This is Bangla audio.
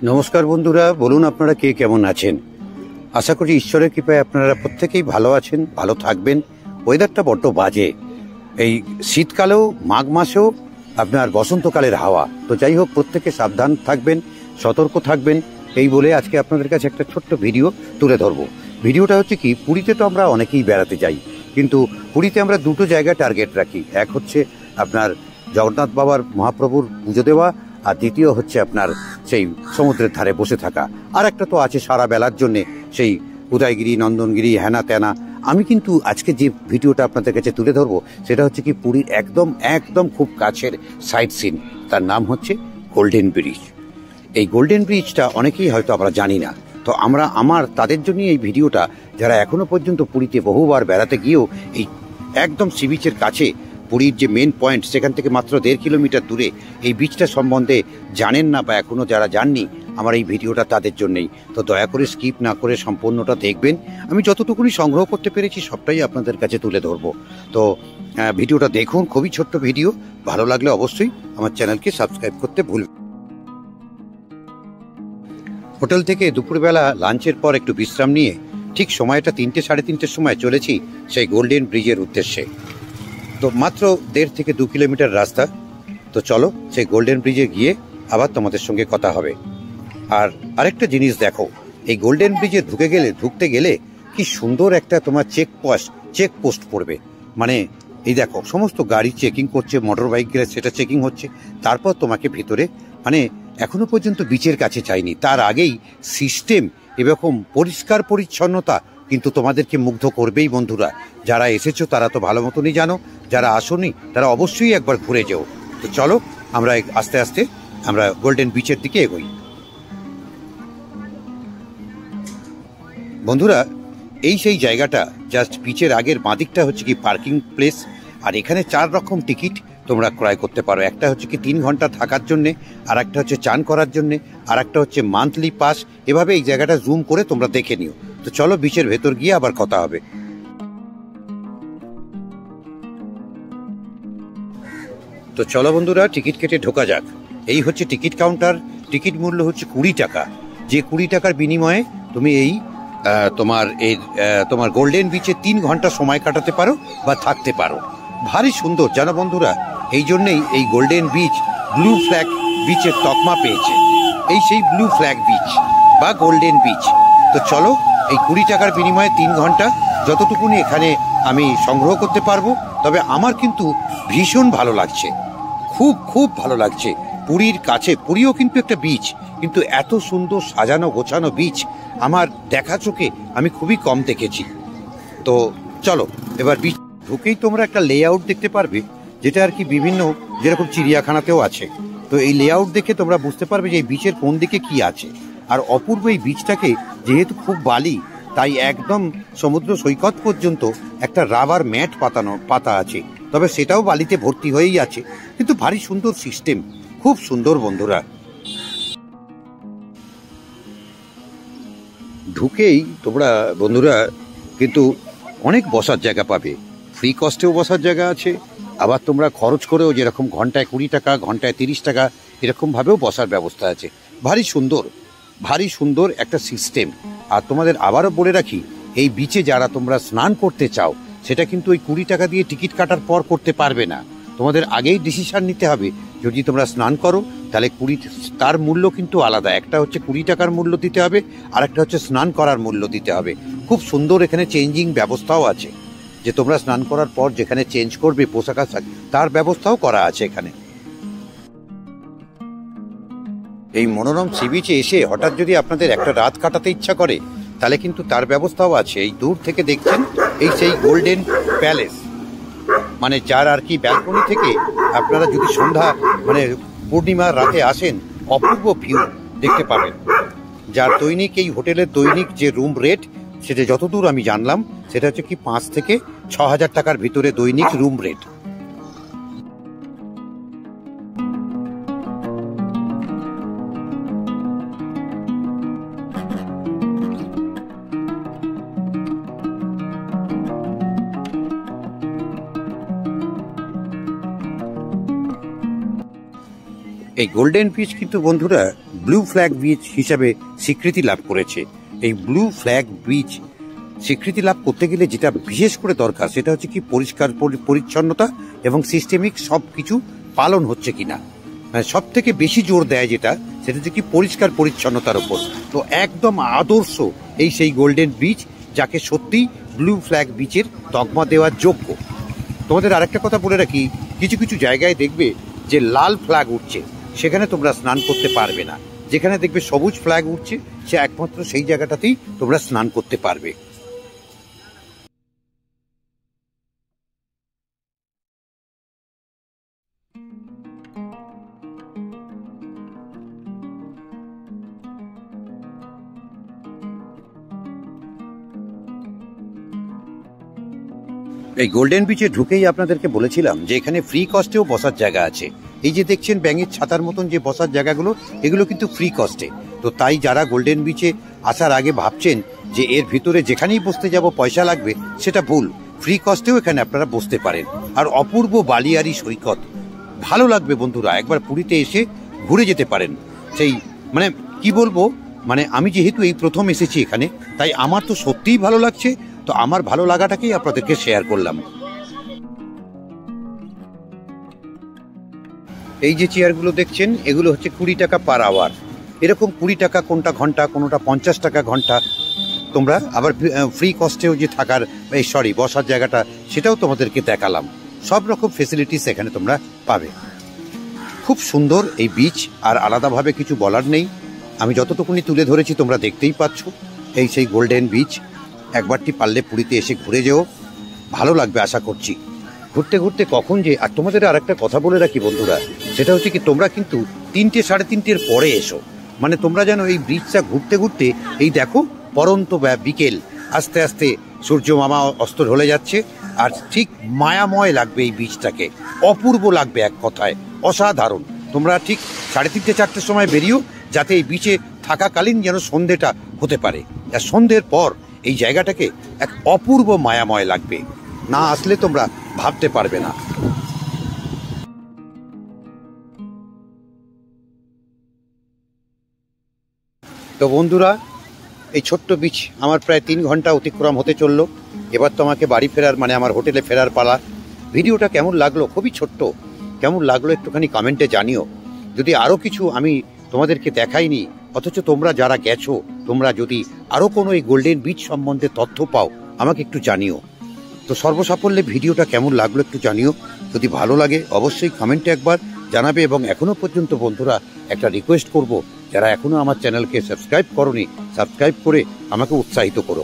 নমস্কার বন্ধুরা, বলুন আপনারা কে কেমন আছেন। আশা করি ঈশ্বরের কৃপায় আপনারা প্রত্যেকেই ভালো আছেন, ভালো থাকবেন। ওয়েদারটা বড্ড বাজে, এই শীতকালেও মাঘ মাসেও আপনার বসন্তকালের হাওয়া। তো যাই হোক, প্রত্যেকে সাবধান থাকবেন, সতর্ক থাকবেন। এই বলে আজকে আপনাদের কাছে একটা ছোট্ট ভিডিও তুলে ধরবো। ভিডিওটা হচ্ছে কি, পুরীতে তো আমরা অনেকেই বেড়াতে যাই, কিন্তু পুরীতে আমরা দুটো জায়গা টার্গেট রাখি। এক হচ্ছে আপনার জগন্নাথ বাবার মহাপ্রভুর পুজো দেওয়া, আর দ্বিতীয় হচ্ছে আপনার সেই সমুদ্রের ধারে বসে থাকা। আর একটা তো আছে সারা বেলার জন্যে, সেই উদয়গিরি, নন্দনগিরি, হ্যানা ত্যানা। আমি কিন্তু আজকে যে ভিডিওটা আপনাদের কাছে তুলে ধরবো সেটা হচ্ছে কি, পুরীর একদম একদম খুব কাছের সাইট সিন। তার নাম হচ্ছে গোল্ডেন ব্রিজ। এই গোল্ডেন ব্রিজটা অনেকেই হয়তো আমরা জানি না। তো আমার তাদের জন্যই এই ভিডিওটা, যারা এখনো পর্যন্ত পুরীতে বহুবার বেড়াতে গিয়েও এই একদম সি বিচের কাছে, পুরীর যে মেন পয়েন্ট সেখান থেকে মাত্র 1.5 কিলোমিটার দূরে এই বিচটা সম্বন্ধে জানেন না, বা এখনও যারা জাননি, আমার এই ভিডিওটা তাদের জন্যই। তো দয়া করে স্কিপ না করে সম্পূর্ণটা দেখবেন। আমি যতটুকুনি সংগ্রহ করতে পেরেছি সবটাই আপনাদের কাছে তুলে ধরবো। তো ভিডিওটা দেখুন, খুবই ছোট্ট ভিডিও। ভালো লাগলে অবশ্যই আমার চ্যানেলকে সাবস্ক্রাইব করতে ভুলবেন। হোটেল থেকে দুপুরবেলা লাঞ্চের পর একটু বিশ্রাম নিয়ে ঠিক সময়টা 3টে সাড়ে 3টের সময় চলেছি সেই গোল্ডেন ব্রিজের উদ্দেশ্যে। তো মাত্র 1.5 থেকে 2 কিলোমিটার রাস্তা। তো চলো সেই গোল্ডেন ব্রিজে গিয়ে আবার তোমাদের সঙ্গে কথা হবে। আর আরেকটা জিনিস দেখো, এই গোল্ডেন ব্রিজে ঢুকতে গেলে কি সুন্দর একটা তোমার চেকপোস্ট পড়বে। মানে এই দেখো, সমস্ত গাড়ি চেকিং করছে, মোটর বাইক গেলে সেটা চেকিং হচ্ছে। তারপর তোমাকে ভিতরে, মানে এখনো পর্যন্ত বিচের কাছে চাইনি, তার আগেই সিস্টেম এরকম পরিষ্কার পরিচ্ছন্নতা কিন্তু তোমাদেরকে মুগ্ধ করবেই বন্ধুরা। যারা এসেছো তারা তো ভালো মতনই জানো, যারা আসোনি তারা অবশ্যই একবার ঘুরে যেও। তো চলো আমরা আস্তে আস্তে আমরা গোল্ডেন বিচের দিকে এগোই। বন্ধুরা, এই সেই জায়গাটা, জাস্ট বিচের আগের বাঁদিকটা হচ্ছে কি পার্কিং প্লেস। আর এখানে 4 রকম টিকিট তোমরা ক্রয় করতে পারো। একটা হচ্ছে কি 3 ঘন্টা থাকার জন্যে, আর একটা হচ্ছে চান করার জন্যে, আর একটা হচ্ছে মান্থলি পাস। এভাবে এই জায়গাটা জুম করে তোমরা দেখে নিও। তো চলো বিচের ভেতর গিয়ে আবার কথা হবে। তো চলো বন্ধুরা, টিকিট কেটে ঢোকা যাক। এই হচ্ছে টিকিট কাউন্টার। টিকিট মূল্য হচ্ছে 20 টাকা। যে 20 টাকার বিনিময়ে তুমি এই তোমার গোল্ডেন বিচে 3 ঘন্টা সময় কাটাতে পারো বা থাকতে পারো। ভারী সুন্দর জানো বন্ধুরা, এই জন্যেই এই গোল্ডেন বিচ ব্লু ফ্ল্যাগ বিচের তকমা পেয়েছে। এই সেই ব্লু ফ্ল্যাগ বিচ বা গোল্ডেন বিচ। তো চলো, এই 20 টাকার বিনিময়ে 3 ঘন্টা যতটুকুনি এখানে আমি সংগ্রহ করতে পারবো। তবে আমার কিন্তু ভীষণ ভালো লাগছে, খুব খুব ভালো লাগছে। পুরীর কাছে, পুরীও কিন্তু একটা বিচ, কিন্তু এত সুন্দর সাজানো গোছানো বিচ আমার দেখা চোখে আমি খুবই কম দেখেছি। তো চলো এবার বিচ ঢুকেই তোমরা একটা লেআউট দেখতে পারবে, যেটা আর কি বিভিন্ন, যেরকম চিড়িয়াখানাতেও আছে। তো এই লেআউট দেখে তোমরা বুঝতে পারবে যে এই বিচের কোন দিকে কি আছে। আর অপূর্ব এই বিচটাকে, যেহেতু খুব বালি, তাই একদম সমুদ্র সৈকত পর্যন্ত একটা রাবার ম্যাট পাতা আছে। তবে সেটাও বালিতে ভর্তি হয়েই আছে, কিন্তু ভারী সুন্দর সিস্টেম, খুব সুন্দর বন্ধুরা। ঢুকেই তোমরা বন্ধুরা কিন্তু অনেক বসার জায়গা পাবে। ফ্রি কস্টেও বসার জায়গা আছে, আবার তোমরা খরচ করেও, যেরকম ঘন্টায় 20 টাকা, ঘন্টায় 30 টাকা, এরকমভাবেও বসার ব্যবস্থা আছে। ভারী সুন্দর, ভারী সুন্দর একটা সিস্টেম। আর তোমাদের আবারও বলে রাখি, এই বিচে যারা তোমরা স্নান করতে চাও, সেটা কিন্তু ওই 20 টাকা দিয়ে টিকিট কাটার পর করতে পারবে না। তোমাদের আগেই ডিসিশন নিতে হবে। যদি তোমরা স্নান করো তাহলে তার মূল্য কিন্তু আলাদা। একটা হচ্ছে 20 টাকার মূল্য দিতে হবে, আর একটা হচ্ছে স্নান করার মূল্য দিতে হবে। খুব সুন্দর এখানে চেঞ্জিং ব্যবস্থাও আছে, যে তোমরা স্নান করার পর যেখানে চেঞ্জ করবে পোশাক আশাক, তার ব্যবস্থাও করা আছে এখানে। এই মনোরম সি বিচে এসে হঠাৎ যদি আপনাদের একটা রাত কাটাতে ইচ্ছা করে, তাহলে কিন্তু তার ব্যবস্থাও আছে। এই দূর থেকে দেখছেন এই সেই গোল্ডেন প্যালেস, মানে যার আর কি ব্যালকনি থেকে আপনারা যদি সন্ধ্যা, মানে পূর্ণিমার রাতে আসেন, অপূর্ব ভিউ দেখতে পাবেন। যার দৈনিক, এই হোটেলের দৈনিক যে রুম রেট, সেটা যতদূর আমি জানলাম, সেটা হচ্ছে কি 5 থেকে 6 হাজার টাকার ভিতরে দৈনিক রুম রেট। এই গোল্ডেন বিচ কিন্তু বন্ধুরা ব্লু ফ্ল্যাগ বিচ হিসাবে স্বীকৃতি লাভ করেছে। এই ব্লু ফ্ল্যাগ বিচ স্বীকৃতি লাভ করতে গেলে যেটা বিশেষ করে দরকার সেটা হচ্ছে কি পরিষ্কার পরিচ্ছন্নতা এবং সিস্টেমিক সব কিছু পালন হচ্ছে কিনা। সব থেকে বেশি জোর দেয় যেটা সেটা হচ্ছে কি পরিষ্কার পরিচ্ছন্নতার উপর। তো একদম আদর্শ এই সেই গোল্ডেন বিচ, যাকে সত্যি ব্লু ফ্ল্যাগ বিচের তকমা দেওয়ার যোগ্য। তোমাদের আরেকটা কথা বলে রাখি, কিছু কিছু জায়গায় দেখবে যে লাল ফ্ল্যাগ উঠছে, সেখানে তোমরা স্নান করতে পারবে না। যেখানে দেখবে সবুজ ফ্ল্যাগ উঠছে সে একমাত্র সেই জায়গাটাতেই তোমরা স্নান করতে পারবে। এই গোল্ডেন বিচে ঢুকেই আপনাদেরকে বলেছিলাম যে এখানে ফ্রি কস্টেও বসার জায়গা আছে। এই যে দেখছেন ব্যাঙের ছাতার মতন যে বসার জায়গাগুলো, এগুলো কিন্তু ফ্রি কস্টে। তো তাই যারা গোল্ডেন বিচে আসার আগে ভাবছেন যে এর ভিতরে যেখানেই বসতে যাব পয়সা লাগবে, সেটা ভুল। ফ্রি কস্টেও এখানে আপনারা বসতে পারেন। আর অপূর্ব বালিয়ারি সৈকত, ভালো লাগবে বন্ধুরা। একবার পুরীতে এসে ঘুরে যেতে পারেন। সেই মানে কি বলবো, মানে আমি যেহেতু এই প্রথম এসেছি এখানে, তাই আমার তো সত্যিই ভালো লাগছে। তো আমার ভালো লাগাটাকেই আপনাদেরকে শেয়ার করলাম। এই যে চেয়ারগুলো দেখছেন, এগুলো হচ্ছে 20 টাকা পার আওয়ার। এরকম 20 টাকা কোনটা ঘন্টা, কোনোটা 50 টাকা ঘন্টা। তোমরা আবার ফ্রি কস্টেও যে থাকার বসার জায়গাটা, সেটাও তোমাদেরকে দেখালাম। সব রকম ফেসিলিটিস এখানে তোমরা পাবে। খুব সুন্দর এই বিচ, আর আলাদাভাবে কিছু বলার নেই। আমি যতটুকুনি তুলে ধরেছি তোমরা দেখতেই পাচ্ছ। এই সেই গোল্ডেন বিচ, একবারটি পারলে পুরীতে এসে ঘুরে যেও, ভালো লাগবে আশা করছি। ঘুরতে ঘুরতে কখন যে, আর তোমাদের আর একটা কথা বলে রাখি বন্ধুরা, সেটা হচ্ছে কি তোমরা কিন্তু 3টে সাড়ে 3টের পরে এসো। মানে তোমরা যেন এই ব্রিজটা ঘুরতে ঘুরতে, এই দেখো পরন্ত বিকেল, আস্তে আস্তে সূর্য মামা অস্ত ঢলে যাচ্ছে, আর ঠিক মায়াময় লাগবে এই বিচটাকে, অপূর্ব লাগবে, এক কথায় অসাধারণ। তোমরা ঠিক 3:30 4টের সময় বেরিয়েও, যাতে এই বিচে থাকাকালীন যেন সন্ধেটা হতে পারে। আর সন্ধ্যের পর এই জায়গাটাকে এক অপূর্ব মায়াময় লাগবে, না আসলে তোমরা ভাবতে পারবে না। তো বন্ধুরা, এই ছোট্ট বিচ আমার প্রায় 3 ঘন্টা অতিক্রম হতে চললো। এবার তো আমাকে বাড়ি ফেরার, মানে আমার হোটেলে ফেরার পালা। ভিডিওটা কেমন লাগলো, খুবই ছোট্ট, কেমন লাগলো একটুখানি কমেন্টে জানিও। যদি আরও কিছু আমি তোমাদেরকে দেখাইনি, অথচ তোমরা যারা গেছো, তোমরা যদি আরও কোনো এই গোল্ডেন বিচ সম্বন্ধে তথ্য পাও, আমাকে একটু জানিও। তো সর্বসাফল্যে ভিডিওটা কেমন লাগলো একটু জানিও। যদি ভালো লাগে অবশ্যই কমেন্টে একবার জানাবে। এবং এখনও পর্যন্ত বন্ধুরা একটা রিকোয়েস্ট করব, যারা এখনও আমার চ্যানেলকে সাবস্ক্রাইব করোনি, সাবস্ক্রাইব করে আমাকে উৎসাহিত করো।